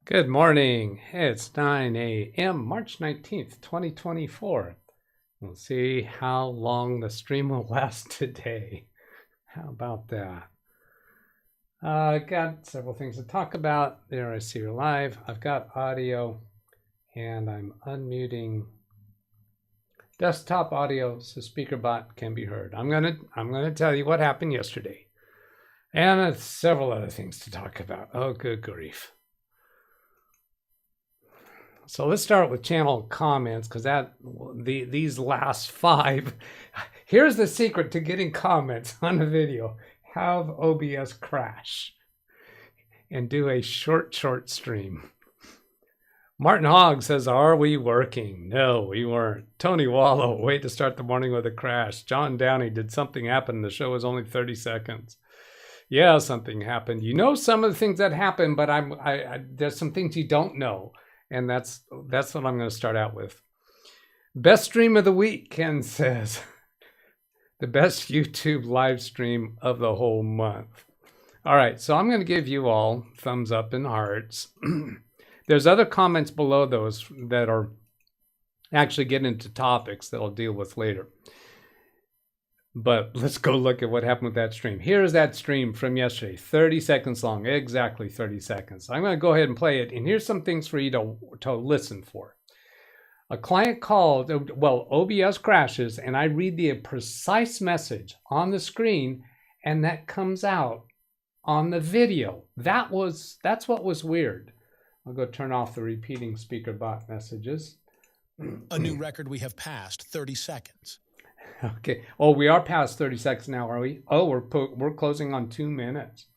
Good morning. It's 9 a.m. March 19th, 2024. We'll see how long the stream will last today. How about that? Got several things to talk about. There I see you're live. I've got audio and I'm unmuting desktop audio so SpeakerBot can be heard. I'm gonna tell you what happened yesterday. And several other things to talk about. Oh, good grief. So let's start with channel comments because these last five. Here's the secret to getting comments on a video. Have OBS crash and do a short stream. Martin Hogg says, are we working? No, we weren't. Tony Wallow, way to start the morning with a crash. John Downey, did something happen? The show was only 30 seconds. Yeah, something happened. You know some of the things that happened, but there's some things you don't know. And that's what I'm going to start out with. Best stream of the week, Ken says. The best YouTube live stream of the whole month. All right, so I'm going to give you all thumbs up and hearts. There's other comments below those that are actually getting into topics that I'll deal with later. But let's go look at what happened with that stream. Here's that stream from yesterday, 30 seconds long, exactly 30 seconds. I'm going to go ahead and play it, and here's some things for you to listen for. A client called, well, OBS crashes, and I read the precise message on the screen, and that comes out on the video. That's what was weird. I'll go turn off the repeating SpeakerBot messages. A new record we have passed, 30 seconds. Okay. Oh, we are past 30 seconds now, are we? Oh, we're closing on 2 minutes.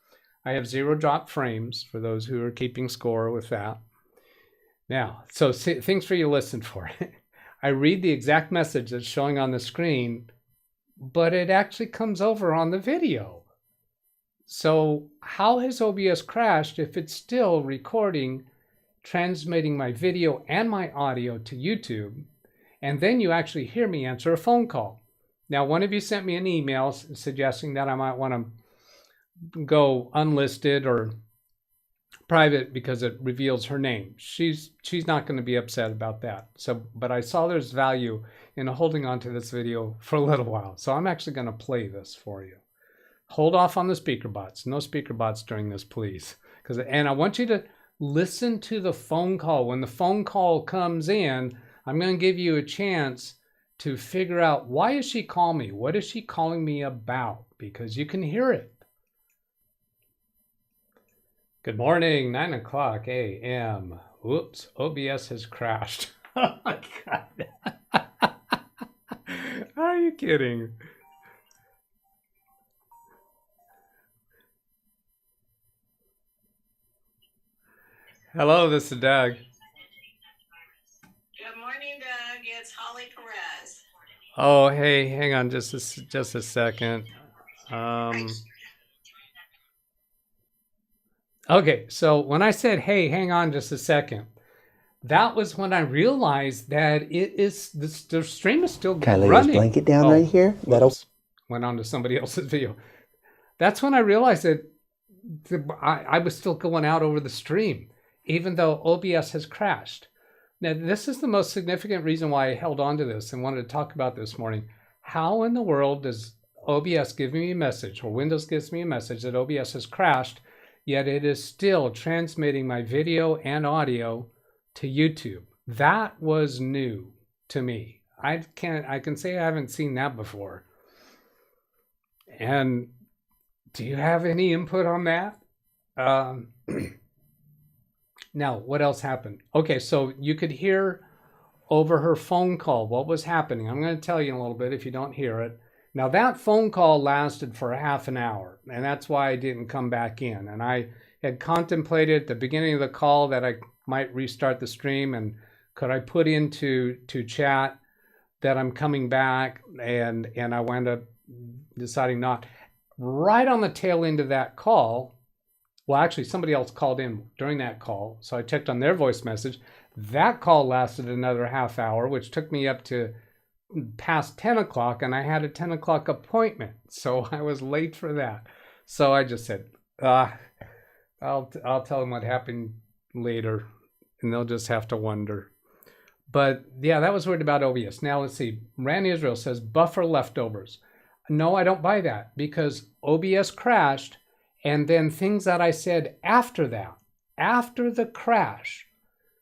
I have 0 drop frames for those who are keeping score with that. Now, so things for you to listen for. I read the exact message that's showing on the screen, but it actually comes over on the video. So how has OBS crashed if it's still recording, transmitting my video and my audio to YouTube, and then you actually hear me answer a phone call? Now, one of you sent me an email suggesting that I might want to go unlisted or private because it reveals her name. She's not going to be upset about that. So, but I saw there's value in holding on to this video for a little while. So I'm actually going to play this for you. Hold off on the SpeakerBots. No SpeakerBots during this, please. And I want you to listen to the phone call. When the phone call comes in, I'm going to give you a chance to figure out, why is she calling me? What is she calling me about? Because you can hear it. Good morning, 9 o'clock a.m. Whoops, OBS has crashed. Oh my God. Are you kidding? Hello, this is Doug. Good morning, Doug. It's Holly Perez. Oh, hey, hang on just a second. Okay, so when I said, hey, hang on just a second, that was when I realized that the stream is still running. Can I lay this blanket down right here? Went on to somebody else's video. That's when I realized that I was still going out over the stream, even though OBS has crashed. Now, this is the most significant reason why I held on to this and wanted to talk about this morning. How in the world does OBS give me a message, or Windows gives me a message that OBS has crashed, yet it is still transmitting my video and audio to YouTube? That was new to me. I can say I haven't seen that before. And do you have any input on that? Now, what else happened? Okay, so you could hear over her phone call what was happening. I'm going to tell you in a little bit if you don't hear it. Now, that phone call lasted for half an hour, and that's why I didn't come back in. And I had contemplated at the beginning of the call that I might restart the stream, and could I put into chat that I'm coming back, and I wound up deciding not. Right on the tail end of that call, well, actually, somebody else called in during that call, so I checked on their voice message. That call lasted another half hour, which took me up to past 10 o'clock, and I had a 10 o'clock appointment, so I was late for that. So I just said, I'll tell them what happened later, and they'll just have to wonder. But yeah, that was weird about OBS. Now let's see. Ran Israel says buffer leftovers. No, I don't buy that, because OBS crashed, and then things that I said after that, after the crash,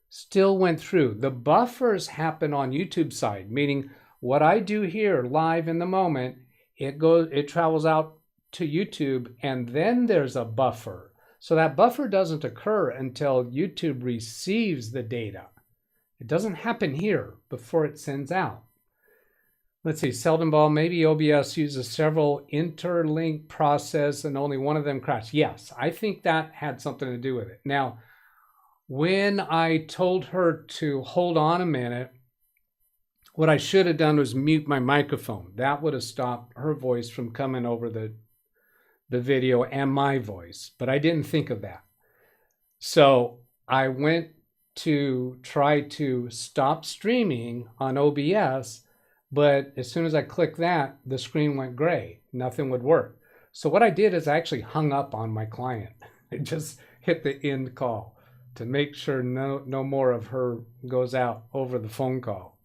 still went through. The buffers happen on YouTube side, meaning what I do here live in the moment, it travels out to YouTube, and then there's a buffer. So that buffer doesn't occur until YouTube receives the data. It doesn't happen here before it sends out. Let's see, Seldom Ball, maybe OBS uses several interlinked process and only one of them crashed. Yes, I think that had something to do with it. Now, when I told her to hold on a minute, what I should have done was mute my microphone. That would have stopped her voice from coming over the video and my voice, but I didn't think of that. So I went to try to stop streaming on OBS, but as soon as I clicked that, the screen went gray. Nothing would work. So what I did is I actually hung up on my client. I just hit the end call to make sure no more of her goes out over the phone call.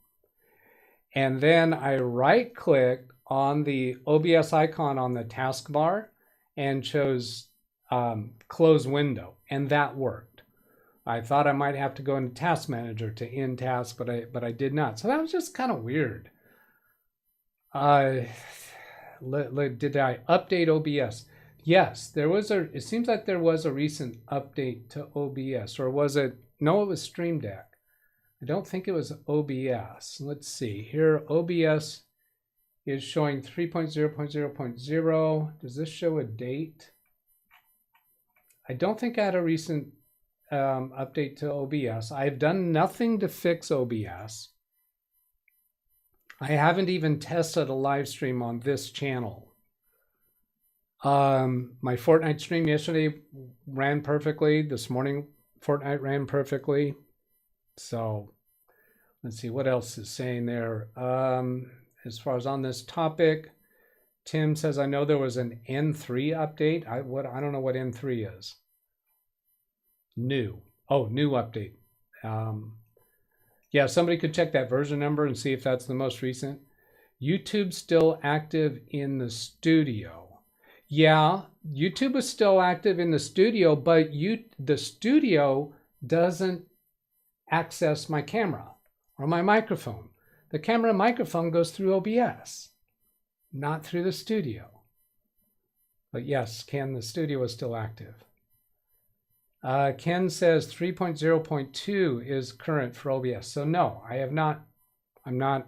And then I right-clicked on the OBS icon on the taskbar and chose close window, and that worked. I thought I might have to go into Task Manager to end task, but I did not. So that was just kind of weird. Did I update OBS? Yes, it seems like there was a recent update to OBS, or was it? No, it was Stream Deck. I don't think it was OBS. Let's see here. OBS is showing 3.0.0.0. Does this show a date? I don't think I had a recent update to OBS. I've done nothing to fix OBS. I haven't even tested a live stream on this channel. My Fortnite stream yesterday ran perfectly. This morning, Fortnite ran perfectly. So let's see what else is saying there. As far as on this topic, Tim says, I know there was an N3 update. I don't know what N3 is. New. Oh, new update. Yeah, somebody could check that version number and see if that's the most recent. YouTube still active in the studio. Yeah, YouTube is still active in the studio, but the studio doesn't access my camera or my microphone. The camera and microphone goes through OBS, not through the studio. But yes, Ken, the studio is still active. Ken says 3.0.2 is current for OBS. So no, I'm not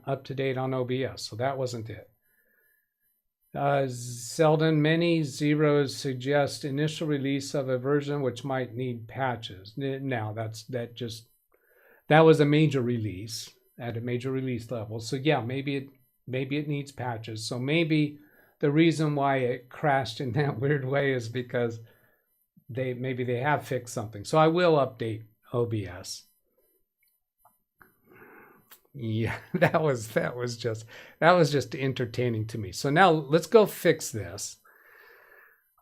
up to date on OBS, so that wasn't it. Selden, many zeros suggest initial release of a version which might need patches. Now that was a major release at a major release level. So yeah, maybe it needs patches. So maybe the reason why it crashed in that weird way is because maybe they have fixed something. So I will update OBS. Yeah, that was just entertaining to me. So now let's go fix this.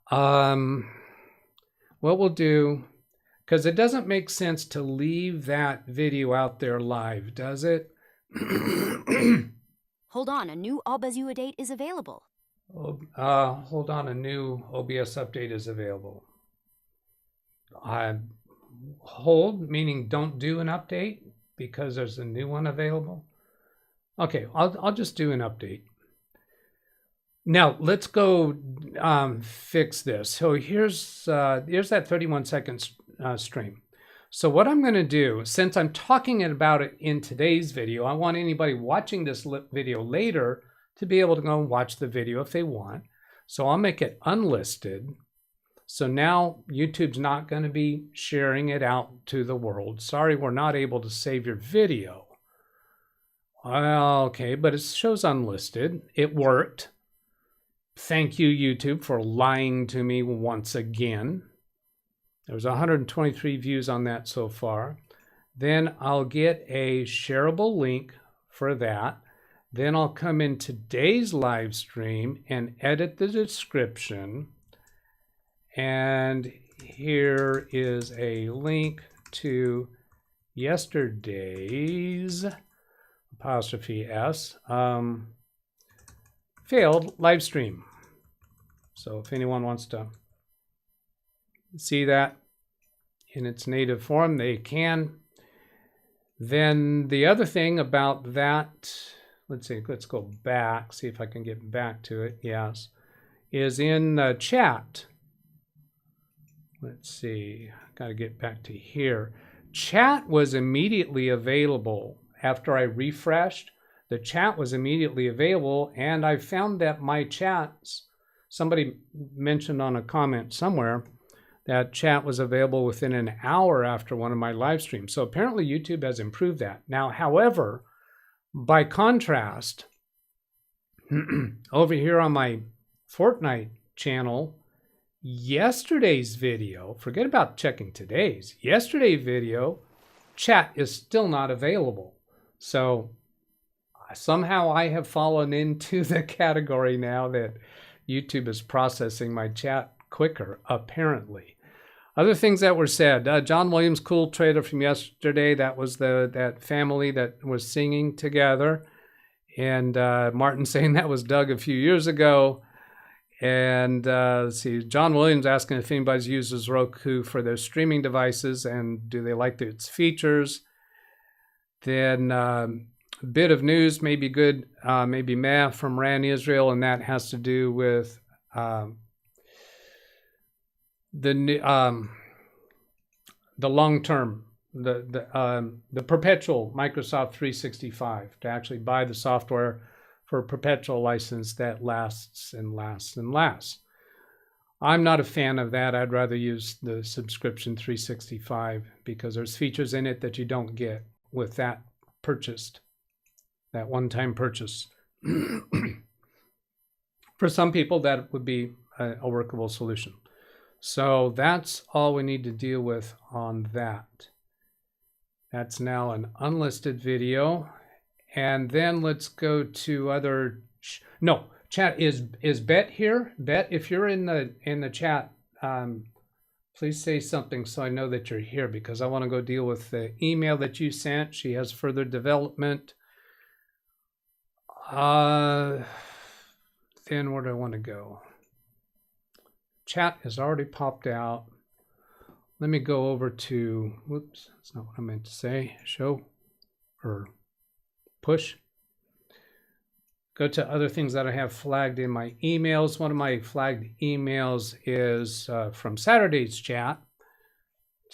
What we'll do, because it doesn't make sense to leave that video out there live, does it? Hold on, a new OBS update is available. Hold on, a new OBS update is available. Hold, meaning don't do an update because there's a new one available. Okay, I'll just do an update. Now let's go fix this. So here's that 31-second stream. So what I'm going to do, since I'm talking about it in today's video, I want anybody watching this video later to be able to go and watch the video if they want. So I'll make it unlisted. So now YouTube's not going to be sharing it out to the world. Sorry, we're not able to save your video. Okay, but it shows unlisted. It worked. Thank you, YouTube, for lying to me once again. There was 123 views on that so far. Then I'll get a shareable link for that. Then I'll come in today's live stream and edit the description. And here is a link to yesterday's '(S) failed live stream. So if anyone wants to see that in its native form, they can. Then the other thing about that, let's see, let's go back, see if I can get back to it. Yes, is in the chat. Let's see, got to get back to here. Chat was immediately available after I refreshed. The chat was immediately available, and I found that my chats, somebody mentioned on a comment somewhere that chat was available within an hour after one of my live streams. So apparently YouTube has improved that. Now, however, by contrast, over here on my Fortnite channel, yesterday's video, forget about checking today's, yesterday's video, chat is still not available. So somehow I have fallen into the category now that YouTube is processing my chat quicker, apparently. Other things that were said, John Williams, cool trailer from yesterday. That was that family that was singing together. And Martin saying that was Doug a few years ago. And let's see, John Williams asking if anybody uses Roku for their streaming devices and do they like its features. Then bit of news, maybe good, maybe meh, from Ran Israel, and that has to do with the long-term, the perpetual Microsoft 365, to actually buy the software for a perpetual license that lasts and lasts and lasts. I'm not a fan of that. I'd rather use the subscription 365 because there's features in it that you don't get with that purchased, that one-time purchase. For some people, that would be a workable solution. So that's all we need to deal with on that. That's now an unlisted video. And then let's go to other, no, chat, is Bet here? Bet, if you're in the chat, please say something so I know that you're here, because I want to go deal with the email that you sent. She has further development. Then where do I want to go? Chat has already popped out. Let me go over to, whoops, that's not what I meant to say. Show or push. Go to other things that I have flagged in my emails. One of my flagged emails is from Saturday's chat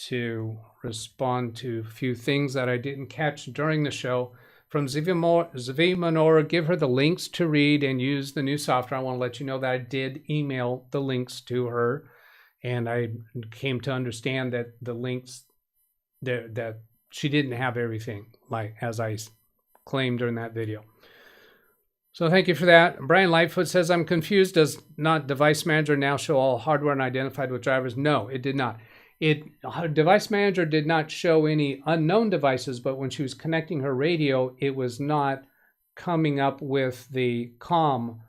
to respond to a few things that I didn't catch during the show. From Zvi Menorah, give her the links to read and use the new software. I want to let you know that I did email the links to her, and I came to understand that the links, that she didn't have everything, like as I claimed during that video. So thank you for that. Brian Lightfoot says, I'm confused. Does not Device Manager now show all hardware and identified with drivers? No, it did not. Device Manager did not show any unknown devices, but when she was connecting her radio, it was not coming up with the COM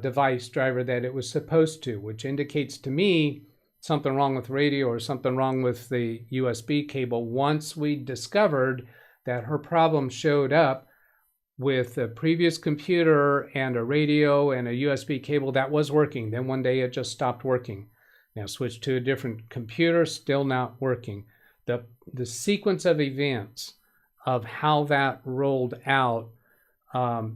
device driver that it was supposed to, which indicates to me something wrong with radio or something wrong with the USB cable. Once we discovered that her problem showed up with a previous computer and a radio and a USB cable that was working, then one day it just stopped working. Now switch to a different computer, still not working. The sequence of events of how that rolled out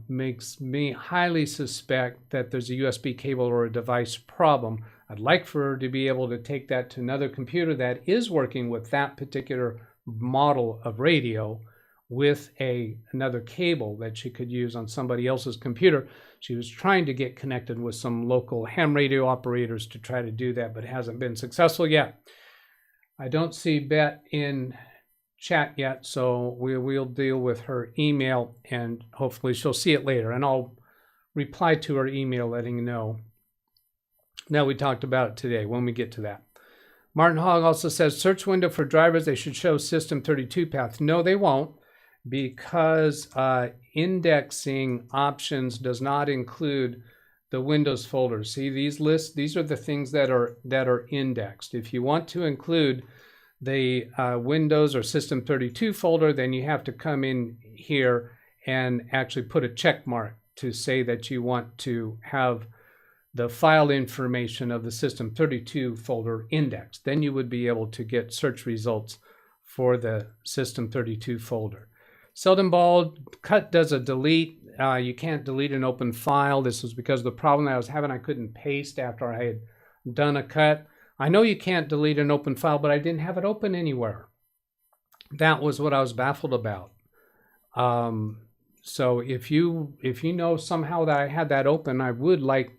makes me highly suspect that there's a USB cable or a device problem. I'd like for her to be able to take that to another computer that is working with that particular model of radio with another cable that she could use on somebody else's computer. She was trying to get connected with some local ham radio operators to try to do that, but hasn't been successful yet. I don't see Bet in chat yet, so we'll deal with her email, and hopefully she'll see it later, and I'll reply to her email letting you know. Now we talked about it today when we get to that. Martin Hogg also says, search window for drivers, they should show system 32 path. No, they won't, because indexing options does not include the Windows folders. See these lists? These are the things that are indexed. If you want to include the Windows or System 32 folder, then you have to come in here and actually put a check mark to say that you want to have the file information of the System 32 folder indexed. Then you would be able to get search results for the System 32 folder. Seldom bald, cut does a delete. You can't delete an open file. This was because of the problem that I was having. I couldn't paste after I had done a cut. I know you can't delete an open file, but I didn't have it open anywhere. That was what I was baffled about. So if you know somehow that I had that open, I would like,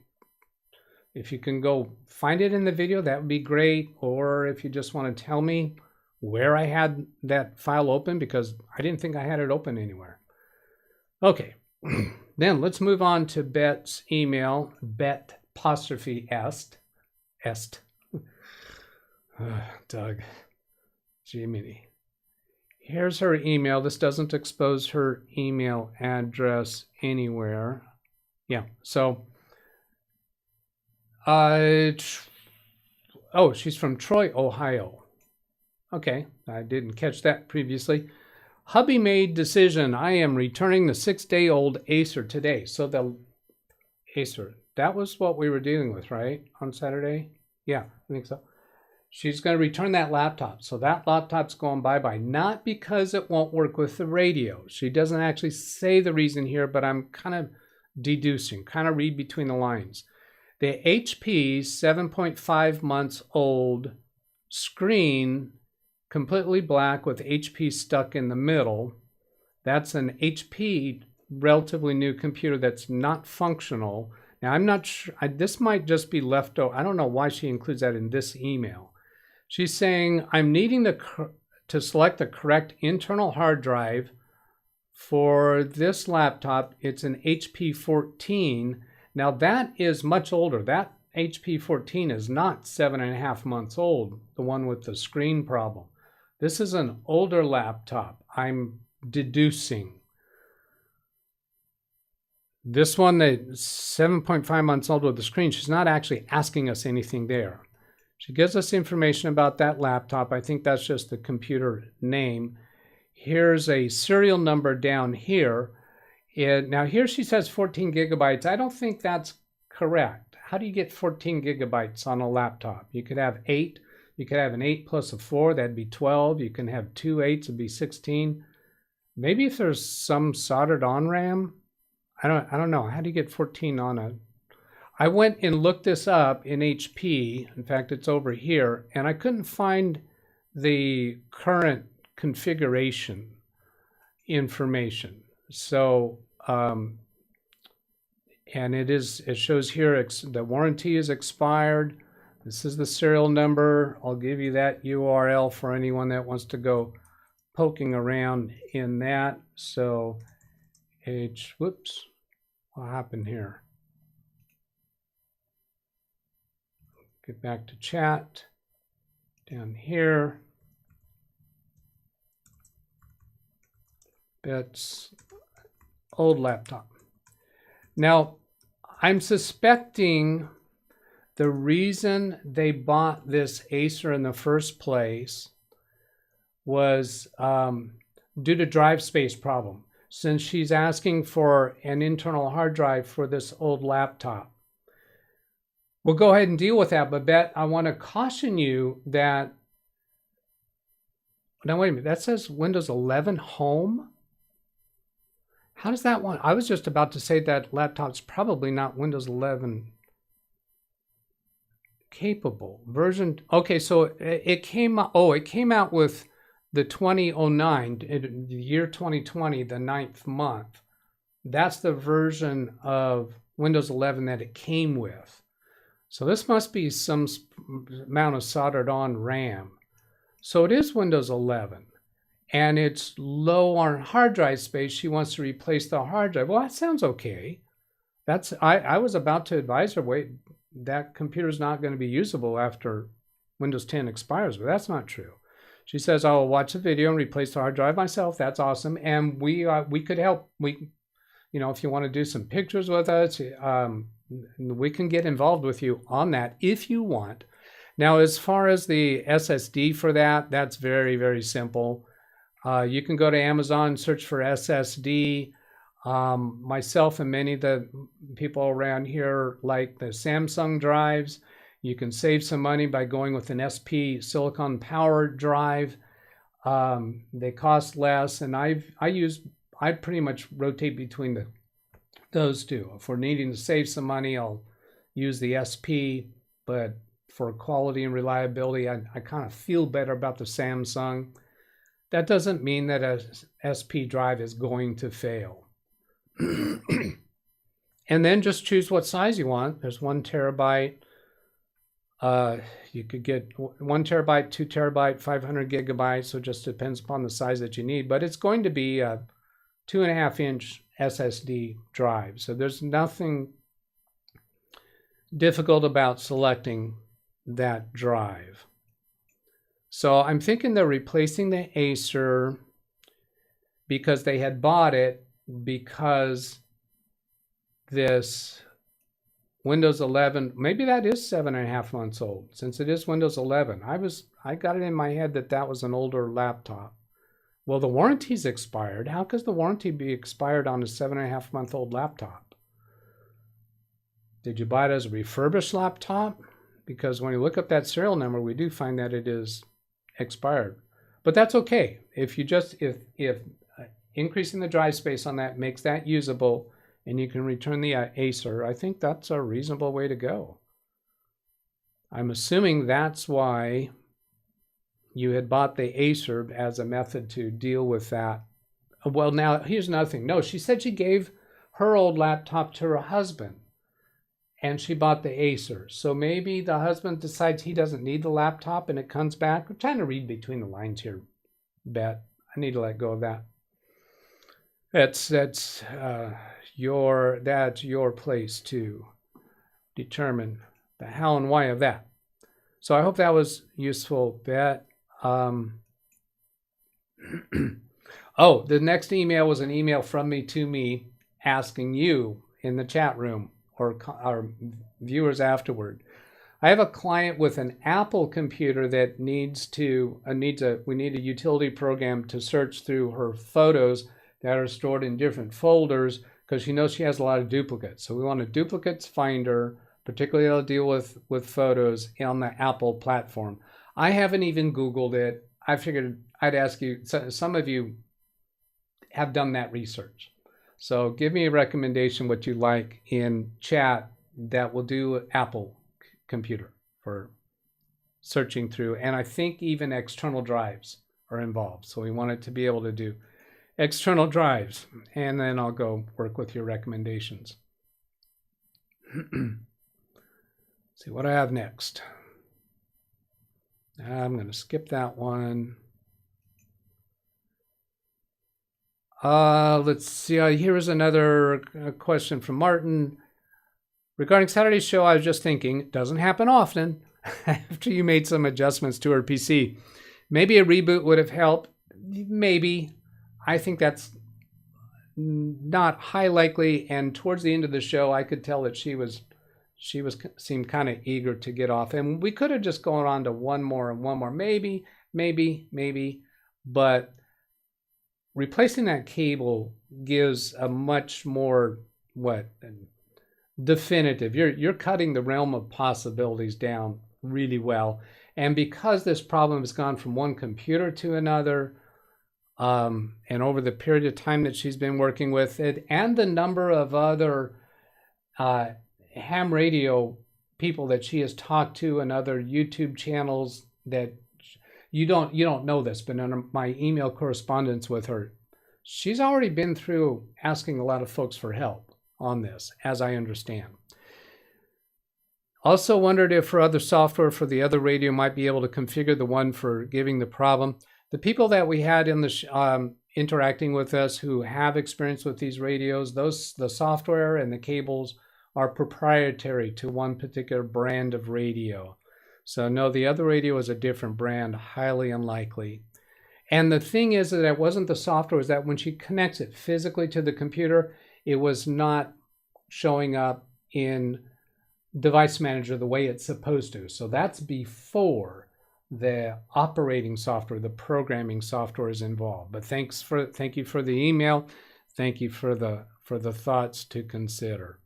if you can go find it in the video, that would be great. Or if you just want to tell me where I had that file open, because I didn't think I had it open anywhere. Okay, then let's move on to Bet's email, bet''est. Doug, Jiminy. Here's her email. This doesn't expose her email address anywhere. Yeah, so, oh, she's from Troy, Ohio. Okay, I didn't catch that previously. Hubby made decision. I am returning the 6-day-old Acer today. So the Acer, that was what we were dealing with, right? On Saturday? Yeah, I think so. She's going to return that laptop. So that laptop's going bye-bye. Not because it won't work with the radio. She doesn't actually say the reason here, but I'm kind of deducing, kind of read between the lines. The HP 7.5 months old screen, completely black with HP stuck in the middle. That's an HP relatively new computer that's not functional. Now, I'm not sure, this might just be left over. I don't know why she includes that in this email. She's saying, I'm needing to select the correct internal hard drive for this laptop. It's an HP 14. Now, that is much older. That HP 14 is not 7.5 months old, the one with the screen problem. This is an older laptop, I'm deducing. This one, the 7.5 months old with the screen, she's not actually asking us anything there. She gives us information about that laptop. I think that's just the computer name. Here's a serial number down here. Now here she says 14 gigabytes. I don't think that's correct. How do you get 14 gigabytes on a laptop? You could have 8. You could have an 8 plus a 4, that'd be 12. You can have 2 8s, it'd be 16. Maybe if there's some soldered on RAM. I don't know. How do you get 14 on a... I went and looked this up in HP. In fact, it's over here. And I couldn't find the current configuration information. So, and it shows here the warranty is expired. This is the serial number. I'll give you that URL for anyone that wants to go poking around in that. So, whoops, what happened here? Get back to chat. Down here. That's old laptop. Now, I'm suspecting the reason they bought this Acer in the first place was due to drive space problem, since she's asking for an internal hard drive for this old laptop. We'll go ahead and deal with that, but Bet, I want to caution you that, now wait a minute, that says Windows 11 Home? How does that one? I was just about to say that laptop's probably not Windows 11 capable version. Okay, so it came out with the 2009, the year 2020, the 9th month. That's the version of Windows 11 that it came with. So this must be some amount of soldered on RAM. So it is Windows 11. And it's low on hard drive space. She wants to replace the hard drive. Well, that sounds okay. I was about to advise her, wait, that computer's not going to be usable after Windows 10 expires, but that's not true. She says, I'll watch the video and replace the hard drive myself. That's awesome. And we could help. If you want to do some pictures with us, we can get involved with you on that if you want. Now, as far as the SSD for that, that's very, very simple. You can go to Amazon, search for SSD. Myself and many of the people around here like the Samsung drives. You can save some money by going with an SP silicon powered drive. They cost less, and I pretty much rotate between those two. If we're needing to save some money, I'll use the SP, but for quality and reliability, I kind of feel better about the Samsung. That doesn't mean that a SP drive is going to fail. And then just choose what size you want. There's 1 terabyte. You could get 1 terabyte, 2 terabyte, 500 gigabytes. So it just depends upon the size that you need. But it's going to be a 2.5-inch SSD drive. So there's nothing difficult about selecting that drive. So I'm thinking they're replacing the Acer because they had bought it because this Windows 11, maybe that is 7.5 months old, since it is Windows 11. I got it in my head that that was an older laptop. Well, the warranty's expired. How could the warranty be expired on a 7.5-month-old laptop? Did you buy it as a refurbished laptop? Because when you look up that serial number, we do find that it is expired. But that's okay. If increasing the drive space on that makes that usable and you can return the Acer, I think that's a reasonable way to go. I'm assuming that's why you had bought the Acer as a method to deal with that. Well, now here's another thing. No, she said she gave her old laptop to her husband and she bought the Acer. So maybe the husband decides he doesn't need the laptop and it comes back. I'm trying to read between the lines here, Bet. I need to let go of that. That's your place to determine the how and why of that. So I hope that was useful, Bet. Oh, the next email was an email from me to me asking you in the chat room or our viewers afterward. I have a client with an Apple computer that we need a utility program to search through her photos that are stored in different folders because she knows she has a lot of duplicates. So we want a duplicates finder, particularly that'll deal with photos on the Apple platform. I haven't even Googled it. I figured I'd ask you, some of you have done that research. So give me a recommendation what you like in chat that will do Apple computer for searching through. And I think even external drives are involved. So we want it to be able to do external drives. And then I'll go work with your recommendations. See what I have next. I'm going to skip that one. Let's see. Here is another question from Martin. Regarding Saturday's show, I was just thinking, it doesn't happen often, after you made some adjustments to her PC. Maybe a reboot would have helped. Maybe. I think that's not high likely. And towards the end of the show, I could tell that she seemed kind of eager to get off. And we could have just gone on to one more. Maybe. But replacing that cable gives a much more, definitive. You're cutting the realm of possibilities down really well. And because this problem has gone from one computer to another, and over the period of time that she's been working with it, and the number of other ham radio people that she has talked to and other YouTube channels that you don't know this, but in my email correspondence with her, she's already been through asking a lot of folks for help on this, as I understand. Also wondered if her other software for the other radio might be able to configure the one for giving the problem. The people that we had in the interacting with us who have experience with these radios, the software and the cables are proprietary to one particular brand of radio. So no, the other radio is a different brand, highly unlikely. And the thing is that it wasn't the software, is that when she connects it physically to the computer, it was not showing up in device manager the way it's supposed to. So that's before the operating software, the programming software is involved. But thank you for the email. Thank you for the thoughts to consider.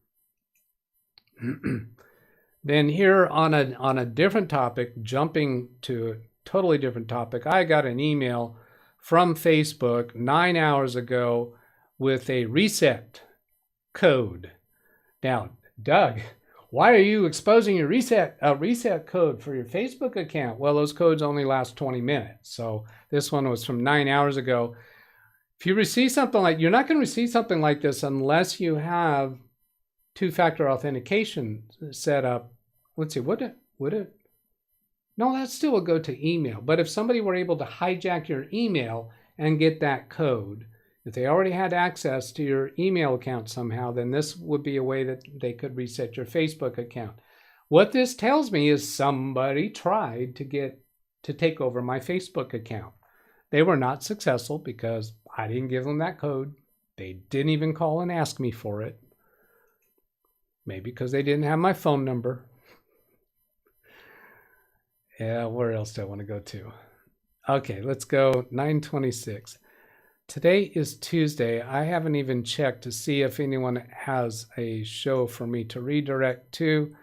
Then here on a different topic, jumping to a totally different topic, I got an email from Facebook 9 hours ago with a reset code. Now, Doug, why are you exposing your reset code for your Facebook account? Well, those codes only last 20 minutes. So this one was from 9 hours ago. If you receive something like, you're not going to receive something like this unless you have two-factor authentication set up. Let's see, would it? No, that still would go to email. But if somebody were able to hijack your email and get that code, if they already had access to your email account somehow, then this would be a way that they could reset your Facebook account. What this tells me is somebody tried to take over my Facebook account. They were not successful because I didn't give them that code. They didn't even call and ask me for it. Maybe because they didn't have my phone number. Yeah, where else do I want to go to? Okay, let's go 9:26. Today is Tuesday. I haven't even checked to see if anyone has a show for me to redirect to.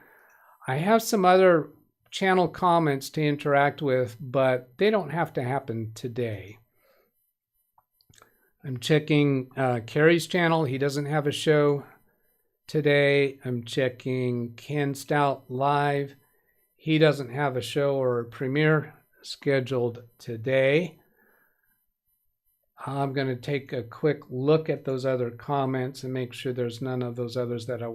I have some other channel comments to interact with, but they don't have to happen today. I'm checking Kerry's channel. He doesn't have a show today. I'm checking Ken Stout Live. He doesn't have a show or a premiere scheduled today. I'm going to take a quick look at those other comments and make sure there's none of those others that I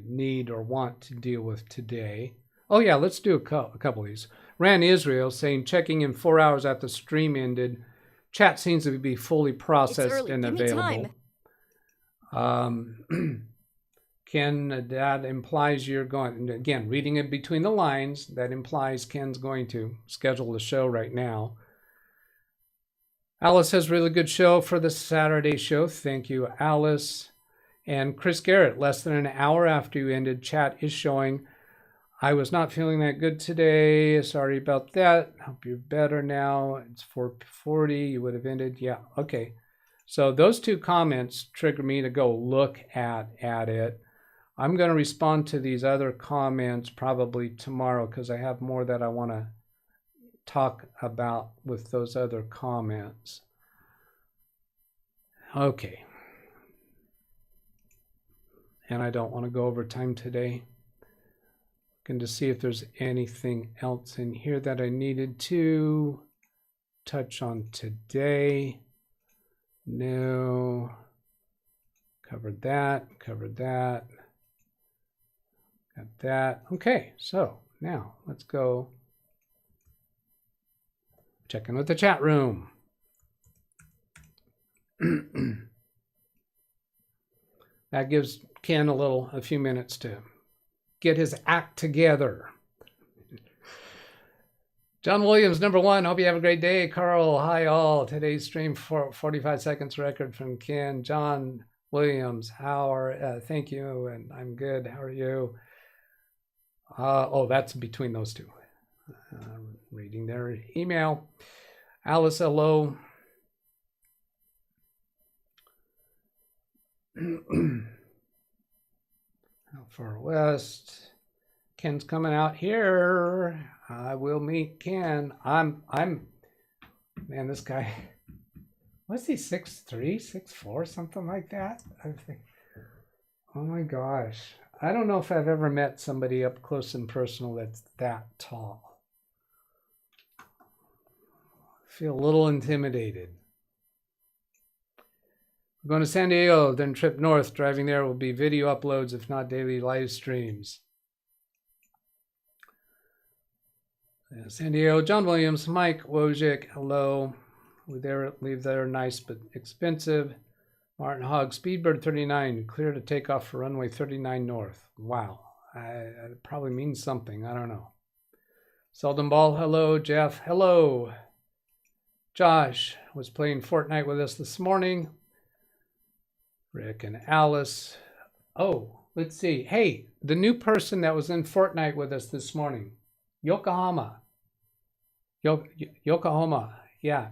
need or want to deal with today. Oh yeah, let's do a couple of these. Ran Israel saying, checking in 4 hours after the stream ended. Chat seems to be fully processed and available. Ken, that implies you're going, again, reading it between the lines, that implies Ken's going to schedule the show right now. Alice has really good show for the Saturday show. Thank you, Alice. And Chris Garrett, less than an hour after you ended, chat is showing, I was not feeling that good today. Sorry about that. Hope you're better now. It's 4:40. You would have ended. Yeah, okay. So those two comments trigger me to go look at it. I'm going to respond to these other comments probably tomorrow because I have more that I want to talk about with those other comments. Okay. And I don't want to go over time today. Looking to see if there's anything else in here that I needed to touch on today. No. Covered that. Got that. Okay, so now let's go check in with the chat room. That gives Ken a few minutes to get his act together. John Williams, #1. Hope you have a great day. Carl, hi all. Today's stream for 45 seconds record from Ken. John Williams, thank you, and I'm good. How are you? That's between those two. Reading their email. Alice, hello. How far west? Ken's coming out here. I will meet Ken. Man, this guy, what's he, 6'3", 6'4", something like that? I think, oh my gosh. I don't know if I've ever met somebody up close and personal that's that tall. I feel a little intimidated. We're going to San Diego, then trip north. Driving there will be video uploads, if not daily live streams. San Diego, John Williams, Mike Wojcik, hello. Leave there, nice but expensive. Martin Hogg, Speedbird 39, clear to take off for runway 39 north. Wow, it probably means something, I don't know. Seldom Ball, hello. Jeff, hello. Josh was playing Fortnite with us this morning. Rick and Alice. Oh, let's see. Hey, the new person that was in Fortnite with us this morning, Yokohama. Yokohama, yeah.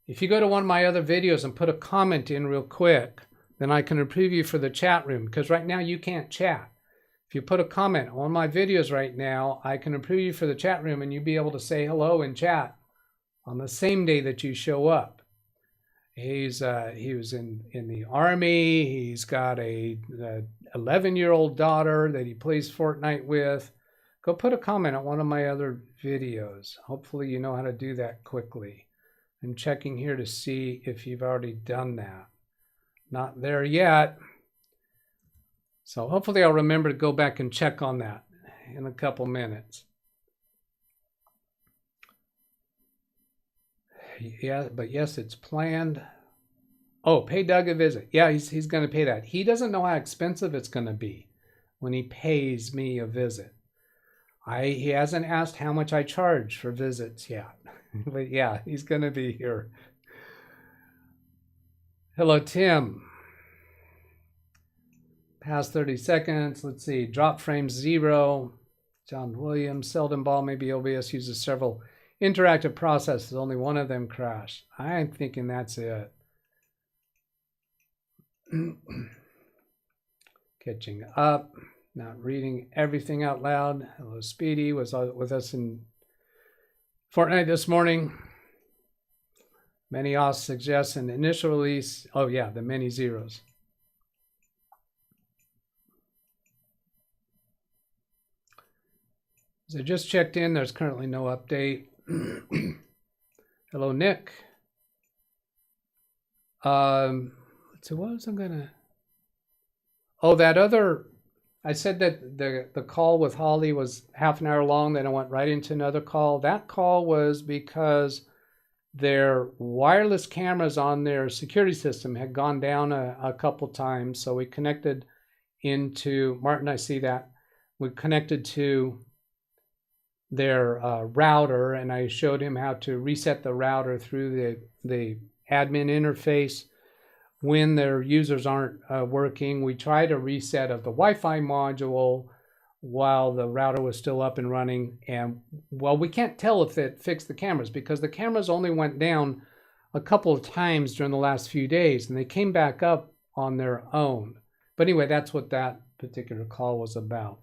If you go to one of my other videos and put a comment in real quick, then I can approve you for the chat room, because right now you can't chat. If you put a comment on my videos right now, I can approve you for the chat room and you'll be able to say hello in chat on the same day that you show up. He was in the Army. He's got a 11-year-old daughter that he plays Fortnite with. Go put a comment on one of my other videos. Hopefully you know how to do that quickly. I'm checking here to see if you've already done that. Not there yet. So hopefully I'll remember to go back and check on that in a couple minutes. Yeah, but yes, it's planned. Oh, pay Doug a visit. Yeah, he's going to pay that. He doesn't know how expensive it's going to be when he pays me a visit. He hasn't asked how much I charge for visits yet. But yeah, he's going to be here. Hello, Tim. Past 30 seconds. Let's see. Drop frame 0. John Williams. Seldom ball. Maybe OBS uses several interactive processes. Only one of them crashed. I'm thinking that's it. Catching up. Not reading everything out loud. Hello, Speedy was with us in Fortnite this morning. Many auths suggest an initial release. Oh yeah, the many zeros. As I just checked in, there's currently no update. Hello, Nick. Let's see, what was I gonna? Oh, that other. I said that the call with Holly was half an hour long. Then I went right into another call. That call was because their wireless cameras on their security system had gone down a couple times. So we connected into, Martin, I see that. We connected to their router, and I showed him how to reset the router through the admin interface. When their users aren't working, we tried a reset of the Wi-Fi module while the router was still up and running. And well, we can't tell if it fixed the cameras because the cameras only went down a couple of times during the last few days and they came back up on their own. But anyway, that's what that particular call was about.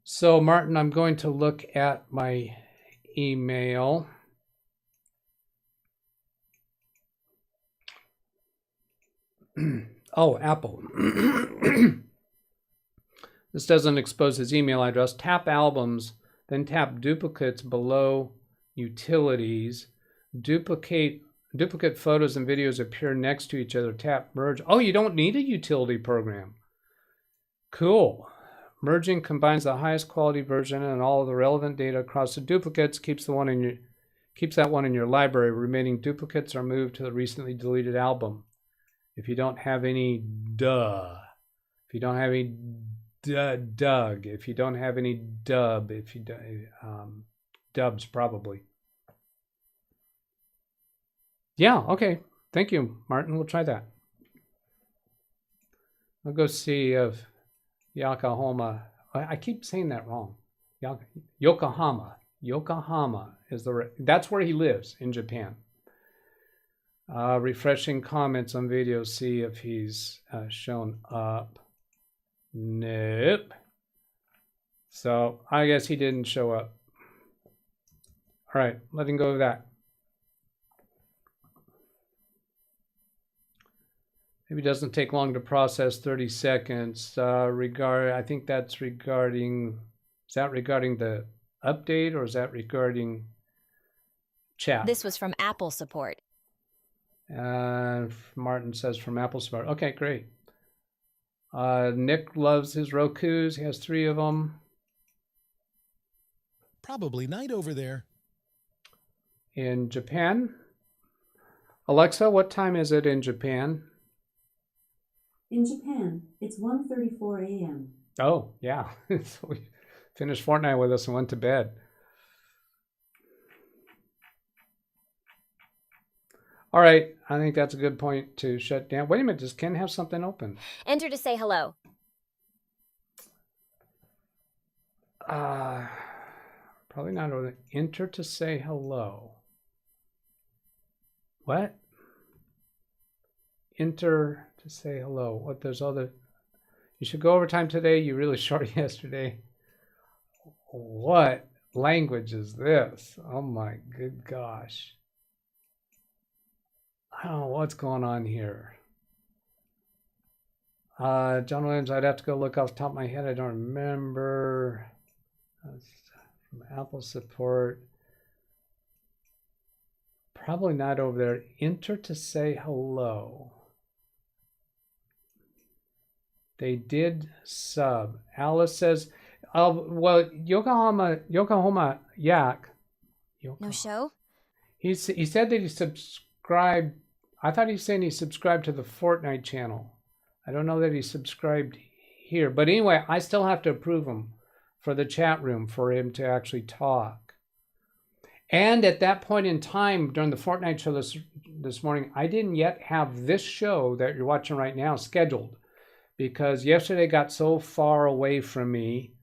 So Martin, I'm going to look at my email. Oh, Apple. This doesn't expose his email address. Tap albums, then tap duplicates below utilities. Duplicate photos and videos appear next to each other. Tap merge. Oh, you don't need a utility program. Cool. Merging combines the highest quality version and all of the relevant data across the duplicates, keeps that one in your library. Remaining duplicates are moved to the recently deleted album. If you don't have any Doug, if you don't have any Dub, if you Dubs probably. Yeah, okay. Thank you, Martin. We'll try that. I'll go see if Yokohama. I keep saying that wrong. Yokohama. Yokohama is that's where he lives in Japan. Refreshing comments on video, see if he's shown up. Nope. So I guess he didn't show up. All right, letting go of that. Maybe it doesn't take long to process, 30 seconds. I think that's regarding, is that regarding the update or is that regarding chat? This was from Apple support. Martin says from Apple support. Okay, great. Nick loves his Rokus. He has 3 of them. Probably night over there. In Japan. Alexa, what time is it in Japan? In Japan, it's 1:34 a.m. Oh, yeah. So we finished Fortnite with us and went to bed. All right, I think that's a good point to shut down. Wait a minute, does Ken have something open? Enter to say hello. Probably not over there. Enter to say hello. What? Enter to say hello. What? There's other. You should go overtime today. You really short yesterday. What language is this? Oh my good gosh. I don't know what's going on here. John Williams, I'd have to go look off the top of my head. I don't remember. From Apple support. Probably not over there. Enter to say hello. They did sub. Alice says, well, Yokohama Yak. No show? He said that he subscribed. I thought he was saying he subscribed to the Fortnite channel. I don't know that he subscribed here. But anyway, I still have to approve him for the chat room for him to actually talk. And at that point in time, during the Fortnite show this morning, I didn't yet have this show that you're watching right now scheduled, because yesterday got so far away from me.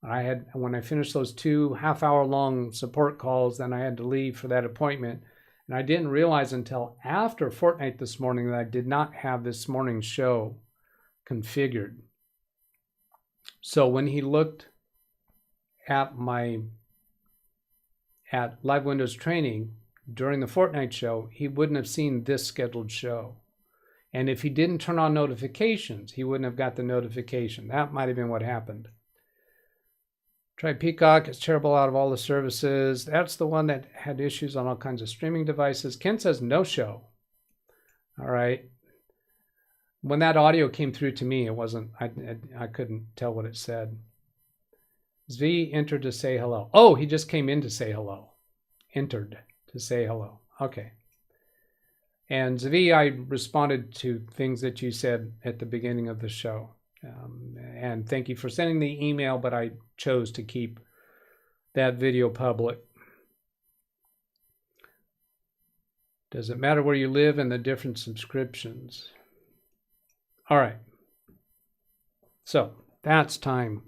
When I finished those 2 half-hour-long support calls, then I had to leave for that appointment. And I didn't realize until after Fortnite this morning that I did not have this morning's show configured. So when he looked at Live Windows Training during the Fortnite show, he wouldn't have seen this scheduled show. And if he didn't turn on notifications, he wouldn't have got the notification. That might have been what happened. Try Peacock. It's terrible out of all the services. That's the one that had issues on all kinds of streaming devices. Ken says no show. All right. When that audio came through to me, it wasn't, I couldn't tell what it said. Zvi entered to say hello. Oh, he just came in to say hello. Entered to say hello. Okay. And Zvi, I responded to things that you said at the beginning of the show. And thank you for sending the email, but I chose to keep that video public. Does it matter where you live and the different subscriptions? All right. So that's time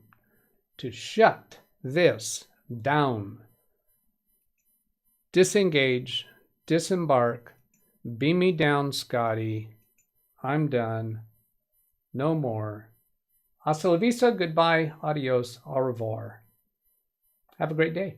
to shut this down. Disengage, disembark, beam me down, Scotty. I'm done. No more. Hasta la vista, goodbye, adios, au revoir. Have a great day.